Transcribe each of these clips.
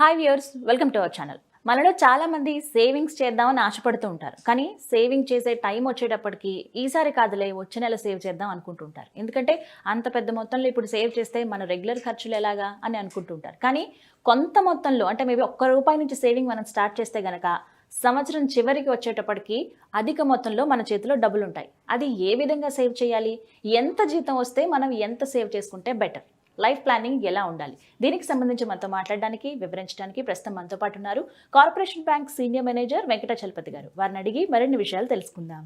Hi viewers, welcome to our channel. మనలో చాలా మంది సేవింగ్స్ చేద్దామని ఆశపడుతూ ఉంటారు. కానీ సేవింగ్ చేసే టైం వచ్చేటప్పటికి ఈసారి కాదులే వచ్చే నెల సేవ్ చేద్దాం అనుకుంటుంటారు. ఎందుకంటే అంత పెద్ద మొత్తంలో ఇప్పుడు సేవ్ చేస్తే మన రెగ్యులర్ ఖర్చులు ఎలాగా అని అనుకుంటుంటారు. కానీ కొంత మొత్తంలో అంటే మేబీ ₹1 నుంచి సేవింగ్ మనం స్టార్ట్ చేస్తే గనక సంవత్సరం చివరికి వచ్చేటప్పటికి అధిక మొత్తంలో మన చేతిలో డబ్బులు ఉంటాయి. అది ఏ విధంగా సేవ్ చేయాలి, ఎంత జీతం వస్తే మనం ఎంత సేవ్ చేసుకుంటే బెటర్, లైఫ్ ప్లానింగ్ ఎలా ఉండాలి, దీనికి సంబంధించి మనతో మాట్లాడడానికి వివరించడానికి ప్రస్తుతం మనతో పాటు ఉన్నారు corporation bank senior manager Venkata Chalapathi గారు. వారిని అడిగి మరిన్ని విషయాలు తెలుసుకుందాం.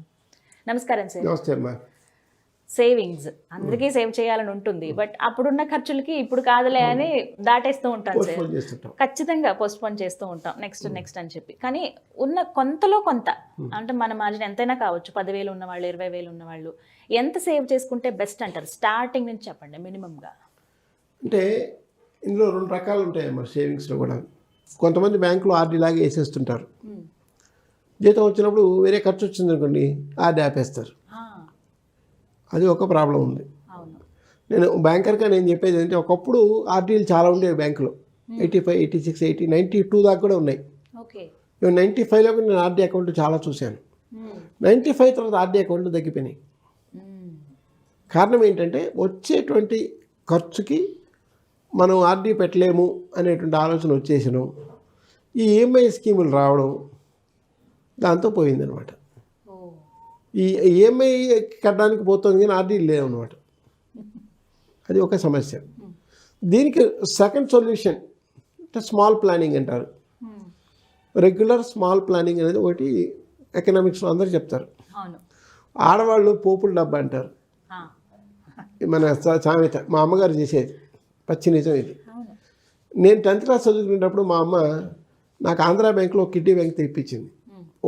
నమస్కారం సార్. నమస్తే అమ్మా. సేవింగ్స్ అందరికీ సేవ్ చేయాలని ఉంటుంది, బట్ అప్పుడున్న ఖర్చులకి ఇప్పుడు కాదులే అని దాటేస్తూ ఉంటాం సార్. ఖచ్చితంగా పోస్ట్పోన్ చేస్తూ ఉంటాం, నెక్స్ట్ అని చెప్పి. కానీ ఉన్న కొంతలో కొంత అంటే మన మార్జిన్ ఎంతైనా కావచ్చు, 10,000 ఉన్నవాళ్ళు, 20,000 ఉన్నవాళ్ళు ఎంత సేవ్ చేసుకుంటే బెస్ట్ అంటారు? స్టార్టింగ్ నుంచి చెప్పండి మినిమంగా. అంటే ఇందులో 2 రకాలు ఉంటాయి మరి సేవింగ్స్లో కూడా. కొంతమంది బ్యాంకులో ఆర్డీ లాగా వేసేస్తుంటారు. జీతం వచ్చినప్పుడు వేరే ఖర్చు వచ్చింది అనుకోండి, ఆర్డీ ఆపేస్తారు. అది ఒక ప్రాబ్లం ఉంది. నేను బ్యాంకర్గా నేను చెప్పేది ఏంటంటే, ఒకప్పుడు ఆర్డీలు చాలా ఉండేవి బ్యాంకులో. 85, 86, 80, 92 దాకా కూడా ఉన్నాయి. 95లో నేను ఆర్డీ అకౌంట్ చాలా చూశాను. 95 తర్వాత ఆర్డీ అకౌంట్లు తగ్గిపోయినాయి. కారణం ఏంటంటే వచ్చేటువంటి ఖర్చుకి మనం ఆర్డీ పెట్టలేము అనేటువంటి ఆలోచన వచ్చేసినాం. ఈ ఈఎంఐ స్కీములు రావడం దాంతో పోయిందనమాట. ఈ ఈఎంఐ కట్టడానికి పోతుంది కానీ ఆర్డీ లేవన్నమాట. అది ఒక సమస్య. దీనికి సెకండ్ సొల్యూషన్ అంటే స్మాల్ ప్లానింగ్ అంటారు. రెగ్యులర్ స్మాల్ ప్లానింగ్ అనేది ఒకటి ఎకనామిక్స్లో అందరూ చెప్తారు. ఆడవాళ్ళు పోపుల డబ్బా అంటారు. మన సామెత మా అమ్మగారు చేసేది, పచ్చి నిజం ఇది. నేను 10th క్లాస్ చదువుకునేటప్పుడు మా అమ్మ నాకు ఆంధ్రా బ్యాంక్లో కిడ్నీ బ్యాంక్ తెప్పించింది.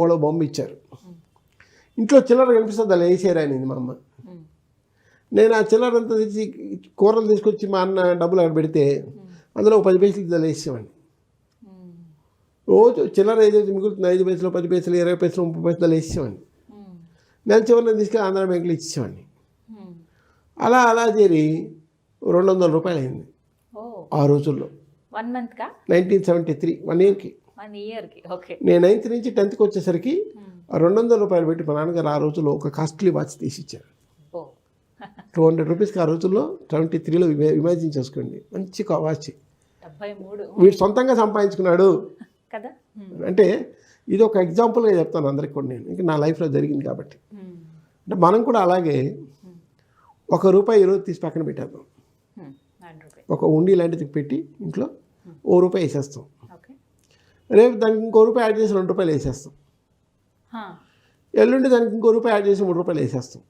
ఓలో బొమ్మ ఇచ్చారు. ఇంట్లో చిల్లర కనిపిస్తుంది, అలా వేసేరా అనింది మా అమ్మ. నేను ఆ చిల్లరంతా తెచ్చి కూరలు తీసుకొచ్చి మా అన్న డబ్బులు అక్కడ పెడితే అందులో 10 పైసలు దాని వేసేవాడిని. రోజు చిల్లర ఏదైతే మిగులుతుంది 5 పైసలు, 10 పైసలు, 20 పైసలు, 30 పైసలు వేసేవాడిని. నెల చివరిని తీసుకెళ్ళి ఆంధ్రా బ్యాంకులో ఇచ్చేవాడిని. అలా చేరి ₹200 అయింది ఆ రోజుల్లో. 1973, 1 ఇయర్కి. నేను 9th నుంచి 10th వచ్చేసరికి ₹200 పెట్టి మా నాన్నగారు ఆ రోజుల్లో ఒక కాస్ట్లీ వాచ్ తీసిచ్చారు. ₹200 ఆ రోజుల్లో 73లో ఇమాజిన్ చేసుకోండి. మంచి వాచ్. వీడు సొంతంగా సంపాదించుకున్నాడు కదా. అంటే ఇది ఒక ఎగ్జాంపుల్గా చెప్తాను అందరికి కూడా, నేను ఇంకా నా లైఫ్లో జరిగింది కాబట్టి. అంటే మనం కూడా అలాగే ₹1 ఈరోజు తీసి పక్కన పెట్టేద్దాం. ఒక ఉండి లాంటిది పెట్టి ఇంట్లో ₹1 వేసేస్తాం. రేపు దానికి ₹1 యాడ్ చేసి ₹2 వేసేస్తాం. ఎల్లుండి దానికి ₹1 యాడ్ చేసి ₹3 వేసేస్తాం.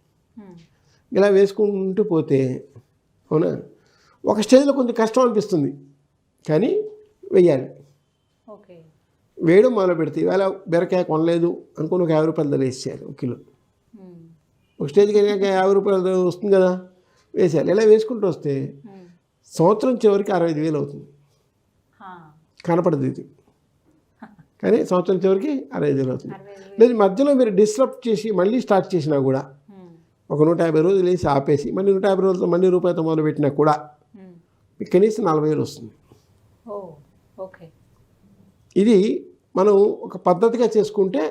ఇలా వేసుకుంటూ పోతే అవునా, ఒక స్టేజ్లో కొంచెం కష్టం అనిపిస్తుంది కానీ వెయ్యాలి. వేయడం మొదలు పెడితే ఇవాళ బీరకాయ కొనలేదు అనుకుని ఒక ₹50 ధర వేసేయాలి 1 కిలో. ఒక స్టేజ్కి వెళ్ళాక ₹50 వస్తుంది కదా, వేసేయాలి. ఇలా వేసుకుంటూ వస్తే సంవత్సరం చివరికి 65,000 అవుతుంది. కనపడదు ఇది, కానీ సంవత్సరం చివరికి 65,000 అవుతుంది. లేదు మధ్యలో మీరు డిస్టర్బ్ చేసి మళ్ళీ స్టార్ట్ చేసినా కూడా, ఒక 150 రోజులు వేసి ఆపేసి మళ్ళీ 150 రోజులు మళ్ళీ ₹1 మొదలు పెట్టినా కూడా మీకు కనీసం 40,000 వస్తుంది. ఇది మనం ఒక పద్ధతిగా చేసుకుంటే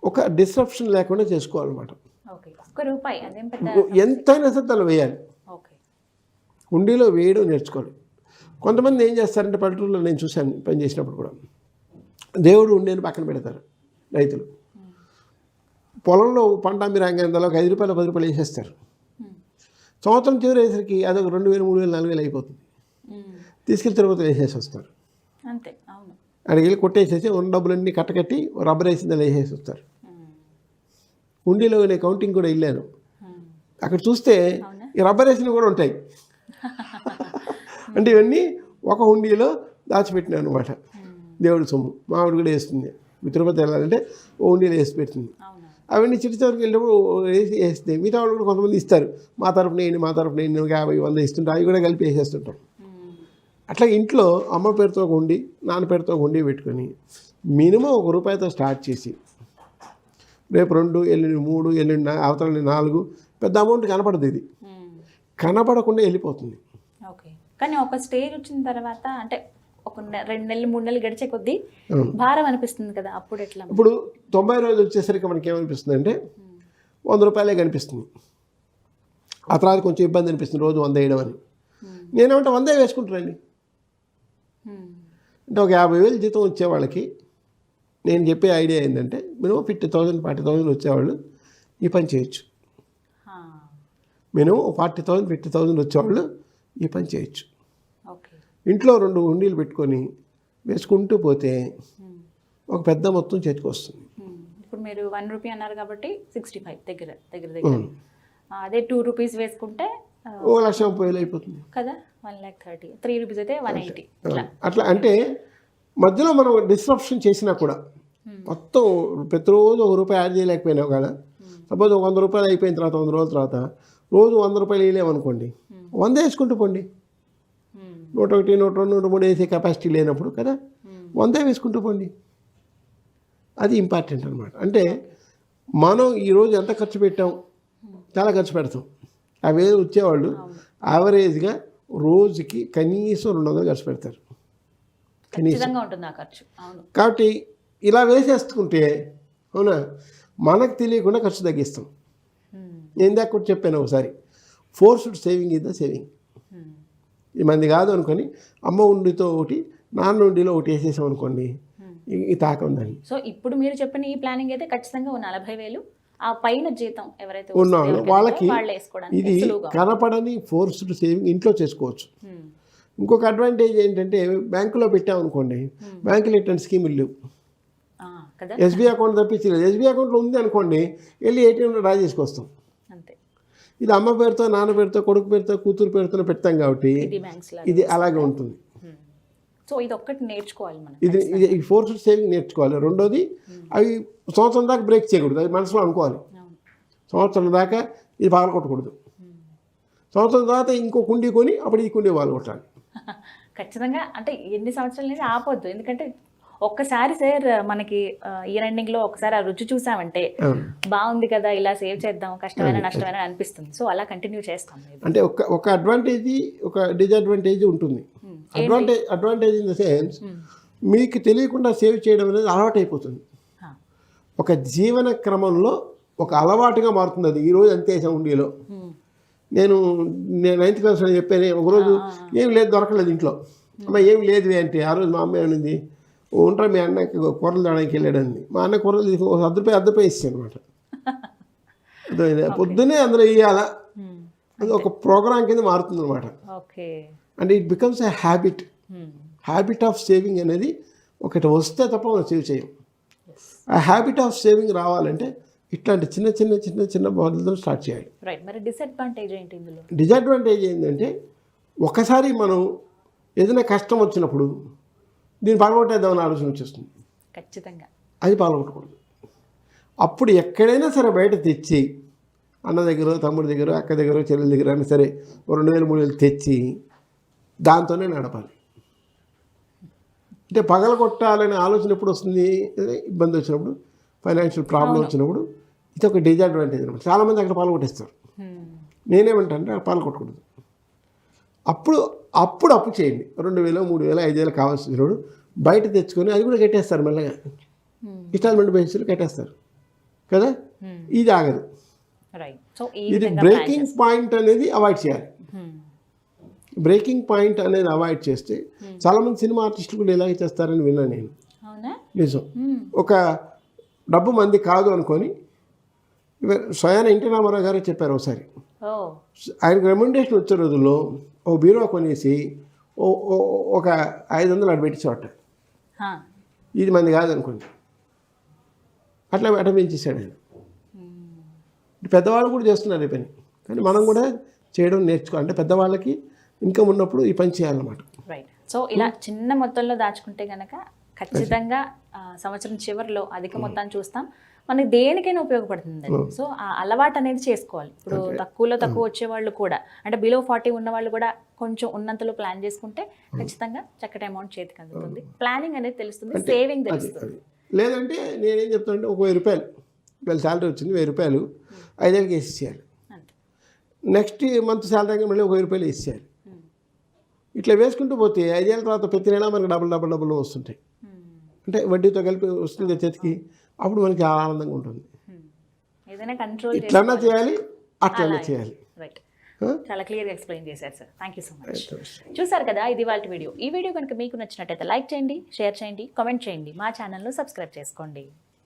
ఒక డిస్ట్రప్షన్ లేకుండా చేసుకోవాలన్నమాట. ఎంతైనా సరే దాన్ని వేయాలి. ఉండిలో వేయడం నేర్చుకోవాలి. కొంతమంది ఏం చేస్తారంటే పల్లెటూరులో నేను చూశాను పని చేసినప్పుడు కూడా, దేవుడు ఉండేని పక్కన పెడతారు రైతులు. పొలంలో పంట మీరంగా ఒక ₹5, ₹10 వేసేస్తారు. సంవత్సరం చివరి వేసరికి అదొక 2,000, 3,000, 4,000 అయిపోతుంది. తీసుకెళ్ళి తిరుపతి వేసేసి వస్తారు. అంతే. అక్కడికి వెళ్ళి కొట్టేసేసి ఉన్న డబ్బులన్నీ కట్టకట్టి రబ్బర్ వేసింది అలా వేసేసి వస్తారు. ఉండిలో నేను కౌంటింగ్ కూడా వెళ్ళాను. అక్కడ చూస్తే ఈ రబ్బర్ వేసినవి కూడా ఉంటాయి. అంటే ఇవన్నీ ఒక హుండీలో దాచిపెట్టినాను అనమాట. దేవుడి సొమ్ము మా ఆవిడ కూడా వేస్తుంది. తిరుపతి వెళ్ళాలంటే ఓ హుండీలో వేసి పెట్టింది. అవన్నీ చివరికి వెళ్ళినప్పుడు వేస్తే మిగతా వాళ్ళు కూడా కొంతమంది ఇస్తారు. మా తరపున నేను 50, 100 ఇస్తుంటాం. అవి కూడా కలిపి వేసేస్తుంటాం. అట్లా ఇంట్లో అమ్మ పేరుతో ఒక హుండీ, నాన్న పేరుతో ఒక హుండీ పెట్టుకొని మినిమం ₹1 స్టార్ట్ చేసి రేపు 2, ఎల్లుండి 3, ఎల్లుండి అవతల 4, పెద్ద అమౌంట్ కనపడదు. ఇది కనపడకుండా వెళ్ళిపోతుంది. కానీ ఒక స్టేజ్ వచ్చిన తర్వాత అంటే ఒక 2 నెలలు 3 నెలలు గడిచే కొద్దీ భారం అనిపిస్తుంది కదా, అప్పుడు ఎట్లా? ఇప్పుడు 90 రోజులు వచ్చేసరికి మనకి ఏమనిపిస్తుంది అంటే 100 రూపాయలే కనిపిస్తుంది. ఆ తర్వాత కొంచెం ఇబ్బంది అనిపిస్తుంది రోజు 100 వేయడం అని. నేనేమంటే 100 వేసుకుంటానండి. అంటే ఒక 50,000 జీతం వచ్చే వాళ్ళకి నేను చెప్పే ఐడియా ఏంటంటే మినిమం 50,000 40,000 వచ్చేవాళ్ళు ఈ పని చేయొచ్చు. మినిమం 40,000 50,000 వచ్చేవాళ్ళు ఈ పని చేయొచ్చు. ఇంట్లో 2 హుండీలు పెట్టుకొని వేసుకుంటూ పోతే ఒక పెద్ద మొత్తం చేతికి వస్తుంది. ఇప్పుడు మీరు 1 రూపీ అన్నారు కాబట్టి 65 దగ్గర అదే 2 రూపీస్ వేసుకుంటే 1,30,000 అయిపోతుంది కదా, 1,30,000. 3 రూపీస్ అయితే 180. అట్లా అంటే మధ్యలో మనం డిస్రప్షన్ చేసినా కూడా మొత్తం ప్రతిరోజు 1 రూపాయి యాడ్ చేయలేకపోయినా కూడా సపోజ్ 100 రూపాయలు అయిపోయిన తర్వాత 100 రోజుల తర్వాత రోజు 100 రూపాయలు వేయలేమనుకోండి, 100 వేసుకుంటూ పోండి. 101 102 103 వేసే కెపాసిటీ లేనప్పుడు కదా 100 వేసుకుంటూ పోండి. అది ఇంపార్టెంట్ అనమాట. అంటే మనం ఈరోజు ఎంత ఖర్చు పెట్టాం, చాలా ఖర్చు పెడతాం. అవి వచ్చేవాళ్ళు యావరేజ్గా రోజుకి కనీసం 200 ఖర్చు పెడతారు కనీసం. కాబట్టి ఇలా వేసేసుకుంటే అవునా మనకు తెలియకుండా ఖర్చు తగ్గిస్తాం. నేను దాకా కూడా చెప్పాను ఒకసారి, forced saving is the saving. ఈ మంది కాదు అనుకొని అమ్మ ఉండితో ఒకటి నాన్న ఉండిలో ఒకటి వేసేసాం అనుకోండి, ఈ తాక ఉందని. సో ఇప్పుడు మీరు చెప్పిన ఈ ప్లానింగ్ అయితే ఖచ్చితంగా 40,000 ఆ పైన జీతం ఎవరైతే ఉన్నారో వాళ్ళకి ఇది కనపడని ఫోర్స్డ్ సేవింగ్ ఇంట్లో చేసుకోవచ్చు. ఇంకొక అడ్వాంటేజ్ ఏంటంటే బ్యాంకులో పెట్టామనుకోండి, బ్యాంకులో ఎటువంటి స్కీములు లేవు. SBI account తప్పించలేదు. ఎస్బీఐ అకౌంట్లో ఉంది అనుకోండి, వెళ్ళి ఏటీఎంలో డ్రా చేసుకొస్తాం. ఇది అమ్మ పేరుతో నాన్న పేరుతో కొడుకు పేరుతో కూతురు పేరుతో పెడతాం కాబట్టి ఇది అలాగే ఉంటుంది. సో ఇది ఒక్కటి నేర్చుకోవాలి మనం. ఇది ఫోర్స్డ్ సేవింగ్ నేర్చుకోవాలి. రెండోది అవి సంవత్సరం దాకా బ్రేక్ చేయకూడదు, అది మనసులో అనుకోవాలి. సంవత్సరం దాకా ఇది పగల కొట్టకూడదు. సంవత్సరం తర్వాత ఇంకో కుండీ కొని అప్పుడు ఈ కుండీ వాళ్ళు కొట్టాలి ఖచ్చితంగా. అంటే ఎన్ని సంవత్సరాలు అనేది ఆపొద్దు, ఎందుకంటే ఒక్కసారి సార్ మనకి ఇయర్ ఎండింగ్ లో ఒకసారి ఆ రుచి చూసామంటే బాగుంది కదా, ఇలా సేవ్ చేద్దాం, కష్టమైన నష్టమైన అనిపిస్తుంది. సో అలా చేస్తాం. అంటే ఒక అడ్వాంటేజ్ ఒక డిసడ్వాంటేజ్ ఉంటుంది. అడ్వాంటేజ్ ఇన్ ద సెన్స్ మీకు తెలియకుండా సేవ్ చేయడం అనేది అలవాటు అయిపోతుంది. ఒక జీవన క్రమంలో ఒక అలవాటుగా మారుతుంది అది. ఈరోజు అంతే ఉండిలో నేను 9th క్లాస్ అని చెప్పాను. ఒకరోజు ఏం లేదు, దొరకలేదు ఇంట్లో. అమ్మ ఏం లేదు అంటే ఆ రోజు మా అమ్మ ఏమైంది, ఉంటా మీ అన్నకి కూరలు తేడానికి వెళ్ళాడండి. మా అన్న కూరలు తీసి అర్ధపై ఇస్తాను అనమాట. పొద్దున్నే అందరూ ఇవ్వాలా, అది ఒక ప్రోగ్రామ్ కింద మారుతుంది అనమాట. And it becomes a habit of saving అనేది ఒకటి వస్తే తప్ప మనం సేవ్ చేయం. ఆ హ్యాబిట్ ఆఫ్ సేవింగ్ రావాలంటే ఇట్లాంటి చిన్న చిన్న చిన్న చిన్న మొదలతో స్టార్ట్ చేయాలి. డిసడ్వాంటేజ్ ఏంటంటే ఒకసారి మనం ఏదైనా కష్టం వచ్చినప్పుడు దీన్ని పగలగొట్టేద్దామని ఆలోచన వచ్చేస్తుంది. ఖచ్చితంగా అది పగలగొట్టకూడదు. అప్పుడు ఎక్కడైనా సరే బయట తెచ్చి అన్న దగ్గర తమ్ముడి దగ్గర అక్క దగ్గర చెల్లెల దగ్గర అయినా సరే 2,000 3,000 తెచ్చి దాంతోనే నడపాలి. అంటే పగలగొట్టాలనే ఆలోచన ఎప్పుడు వస్తుంది, ఇబ్బంది వచ్చినప్పుడు, ఫైనాన్షియల్ ప్రాబ్లం వచ్చినప్పుడు. ఇది ఒక డిసడ్వాంటేజ్ అనమాట. చాలామంది అక్కడ పాల్గొట్టేస్తారు. నేనేమంటానంటే అక్కడ పాల్గొట్టకూడదు. అప్పుడు అప్పు చేయండి. 2,000 3,000 5,000 కావాల్సినప్పుడు బయట తెచ్చుకొని అది కూడా కట్టేస్తారు. మెల్లగా ఇన్స్టాల్మెంట్ బేసిస్లో కట్టేస్తారు కదా. ఇది ఆగదు. ఇది బ్రేకింగ్ పాయింట్ అనేది అవాయిడ్ చేయాలి. బ్రేకింగ్ పాయింట్ అనేది అవాయిడ్ చేస్తే చాలామంది సినిమా ఆర్టిస్టులు కూడా ఇలాగే చేస్తారని విన్నా నేను. నిజం. ఒక డబ్బు మంది కాదు అనుకొని స్వయాన ఎన్టీ రామారావు గారే చెప్పారు ఒకసారి. ఆయనకు రెమ్యునరేషన్ వచ్చే రోజుల్లో ఓ బీరో కొనేసి ఒక 500 అటు పెట్టి చోట ఇది మంది కాదు అనుకోండి, అట్లా పెంచేసాడు ఆయన. పెద్దవాళ్ళు కూడా చేస్తున్నారు ఈ పని, కానీ మనం కూడా చేయడం నేర్చుకోవాలి. అంటే పెద్దవాళ్ళకి ఇన్కమ్ ఉన్నప్పుడు ఈ పని చేయాలన్నమాట. రైట్. సో ఇలా చిన్న మొత్తంలో దాచుకుంటే కనుక ఖచ్చితంగా సంవత్సరం చివరిలో అధిక మొత్తాన్ని చూస్తాం. మనకి దేనికైనా ఉపయోగపడుతుంది. సో ఆ అలవాటు అనేది చేసుకోవాలి. ఇప్పుడు తక్కువ వచ్చేవాళ్ళు కూడా, అంటే బిలో 40 ఉన్న వాళ్ళు కూడా కొంచెం ఉన్నంతలో ప్లాన్ చేసుకుంటే ఖచ్చితంగా చక్కటి అమౌంట్ చేతికి అందుతుంది. ప్లానింగ్ అనేది తెలుస్తుంది, సేవింగ్ తెలుస్తుంది. లేదంటే నేనేం చెప్తానంటే ఒక 1,000 రూపాయలు వీళ్ళ శాలరీ వచ్చింది, 1,000 రూపాయలు 5 ఏళ్ళకి వేసేయాలి. నెక్స్ట్ మంత్ శాలరీ మళ్ళీ ఒక 1,000 రూపాయలు వేసేయాలి. ఇట్లా వేసుకుంటూ పోతే 5 ఏళ్ళ తర్వాత ప్రతి నెల మనకు డబుల్ వస్తుంటాయి. అంటే వడ్డీతో కలిపి వస్తుంది చేతికి, అప్పుడు మనకి ఆనందంగా ఉంటుంది. ఏదైనా కంట్రోల్ ఇట్లన్నా చేయాలి, అట్లన్నా చేయాలి. రైట్, చాలా క్లియర్గా ఎక్స్ప్లెయిన్ చేశారు sir. Thank you so much. చూసారు కదా, ఇది వాళ్ళ వీడియో. ఈ వీడియో కనుక మీకు నచ్చినట్టయితే లైక్ చేయండి, షేర్ చేయండి, కామెంట్ చేయండి, మా ఛానల్ను సబ్స్క్రైబ్ చేసుకోండి.